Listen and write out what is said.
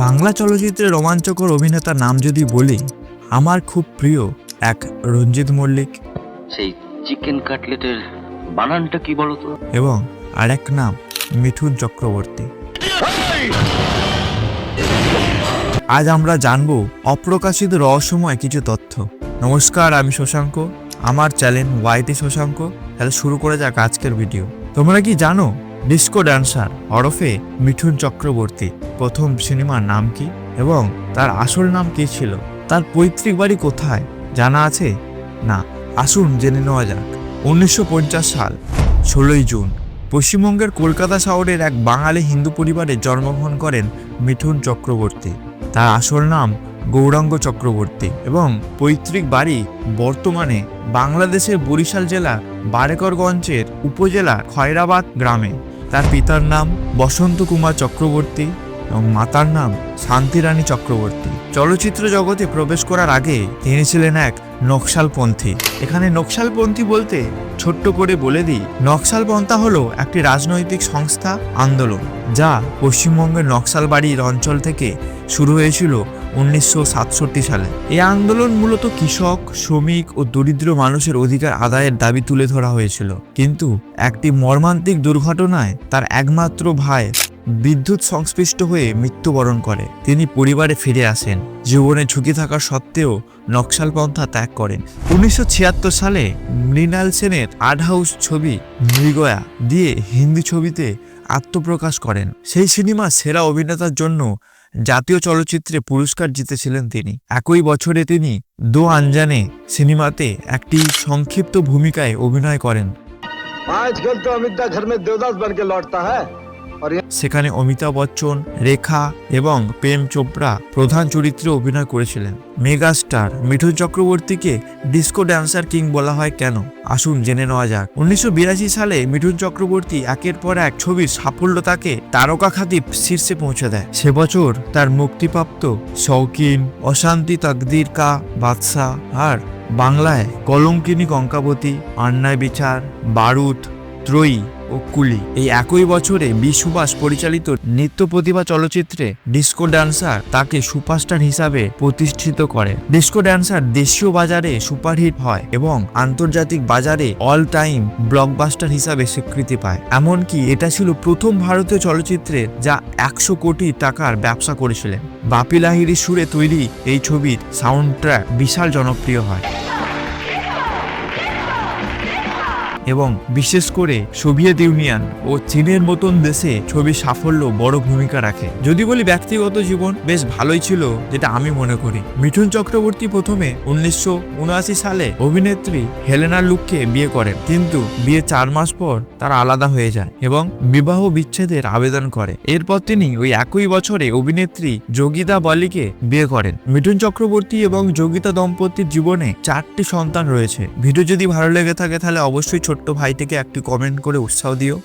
বাংলা চলচ্চিত্রে রোমাঞ্চকর অভিনেতার নাম যদি বলি, আমার খুব প্রিয় এক রঞ্জিত মল্লিক, সেই চিকেন কাটলেটের বানানটা কি বলতো, এবং আরেক নাম মিঠুন চক্রবর্তী। আজ আমরা জানবো অপ্রকাশিত রহস্যময় কিছু তথ্য। নমস্কার, আমি শশাঙ্ক, আমার চ্যানেল ওয়াইটি শশাঙ্ক। তাহলে শুরু করে যাক আজকের ভিডিও। তোমরা কি জানো ডিস্কো ড্যান্সার ওরফে মিঠুন চক্রবর্তী প্রথম সিনেমার নাম কি এবং তার আসল নাম কি ছিল? তার পৈতৃক বাড়ি কোথায় জানা আছে? না, আসুন জেনে নেওয়া যাক। 1950 সাল 16ই জুন পশ্চিমবঙ্গের কলকাতা শহরের এক বাঙালি হিন্দু পরিবারে জন্মগ্রহণ করেন মিঠুন চক্রবর্তী। তার আসল নাম গৌরাঙ্গ চক্রবর্তী এবং পৈতৃক বাড়ি বর্তমানে বাংলাদেশের বরিশাল জেলার বারেকরগঞ্জের উপজেলা খয়রাবাদ গ্রামে। তার পিতার নাম বসন্ত কুমার চক্রবর্তী এবং মাতার নাম শান্তিরানী চক্রবর্তী। চলচ্চিত্র জগতে প্রবেশ করার আগে তিনি ছিলেন এক নকশালপন্থী। এখানে নকশালপন্থী বলতে ছোট্ট করে বলে দিই, নকশালপন্থা হলো একটি রাজনৈতিক সংস্থা আন্দোলন যা পশ্চিমবঙ্গের নকশালবাড়ির অঞ্চল থেকে শুরু হয়েছিল 1967 সালে। এই আন্দোলন মূলত কৃষক, শ্রমিক ও দরিদ্র মানুষের অধিকার আদায়ের দাবি তুলে ধরা হয়েছিল। কিন্তু একটি মর্মান্তিক দুর্ঘটনায় তার একমাত্র ভাই বিদ্যুৎ সংশ্লিষ্ট হয়ে মৃত্যুবরণ করে। তিনি পরিবারে ফিরে আসেন, জীবনে ঝুঁকি থাকা সত্ত্বেও নকশালপন্থা ত্যাগ করেন। 1976 সালে মৃণাল সেনের আর্ট হাউস ছবি মৃগয়া দিয়ে হিন্দি ছবিতে আত্মপ্রকাশ করেন। সেই সিনেমা সেরা অভিনেতার জন্য জাতীয় চলচ্চিত্রে পুরস্কার জিতেছিলেন তিনি। একই বছরে তিনি দো আনজানে সিনেমাতে একটি সংক্ষিপ্ত ভূমিকায় অভিনয় করেন। आजकल तो अमित दा घर में देवदास बन के लौटता है। সেখানে অমিতাভ বচ্চন, রেখা এবং প্রেম চোপড়া প্রধান চরিত্রে অভিনয় করেছিলেন। মেগাস্টার মিঠুন চক্রবর্তীকে ডিস্কো ড্যান্সার কিং বলা হয় কেন? আসুন জেনে নেওয়া যাক। 1982 সালে মিঠুন চক্রবর্তী একের পর এক ছবির সাফল্য তাকে তারকা খ্যাতি শীর্ষে পৌঁছে দেয়। সে বছর তার মুক্তিপ্রাপ্ত শৌকিন, অশান্তি তকদির কা বাদশা আর বাংলায় কলঙ্কিনী কঙ্কাবতী, অন্যায় বিচার, বারুদ, ত্রয়ী ও কুলি। এই একই বছরে বি সুভাষ পরিচালিত নৃত্য প্রতিভা চলচ্চিত্রে ডিস্কো ড্যান্সার তাকে সুপারস্টার হিসাবে প্রতিষ্ঠিত করে। ডিস্কো ড্যান্সার দেশীয় বাজারে সুপারহিট হয় এবং আন্তর্জাতিক বাজারে অল টাইম ব্লকবাস্টার হিসাবে স্বীকৃতি পায়। এমনকি এটা ছিল প্রথম ভারতীয় চলচ্চিত্রে যা 100 কোটি টাকার ব্যবসা করেছিলেন। বাপি লাহিড়ির সুরে তৈরি এই ছবির সাউন্ড ট্র্যাক বিশাল জনপ্রিয় হয় এবং বিশেষ করে সোভিয়েত ইউনিয়ন ও চীনের মতন দেশে ছবির সাফল্য বড় ভূমিকা রাখে। যদি বলি ব্যক্তিগত জীবন বেশ ভালোই ছিল, যেটা আমি মনে করি। মিঠুন চক্রবর্তী প্রথমে 1979 সালে অভিনেত্রী হেলেনা লুককে বিয়ে করেন, কিন্তু বিয়ে 4 মাস পর তারা আলাদা হয়ে যায় এবং বিবাহ বিচ্ছেদের আবেদন করে। এরপর তিনি ওই একই বছরে অভিনেত্রী যোগিতা বালিকে বিয়ে করেন। মিঠুন চক্রবর্তী এবং যোগিতা দম্পতির জীবনে 4টি সন্তান রয়েছে। ভিডিও যদি ভালো লেগে থাকে তাহলে অবশ্যই ছোট্ট ভাইটিকে একটি কমেন্ট করে উৎসাহ দিও।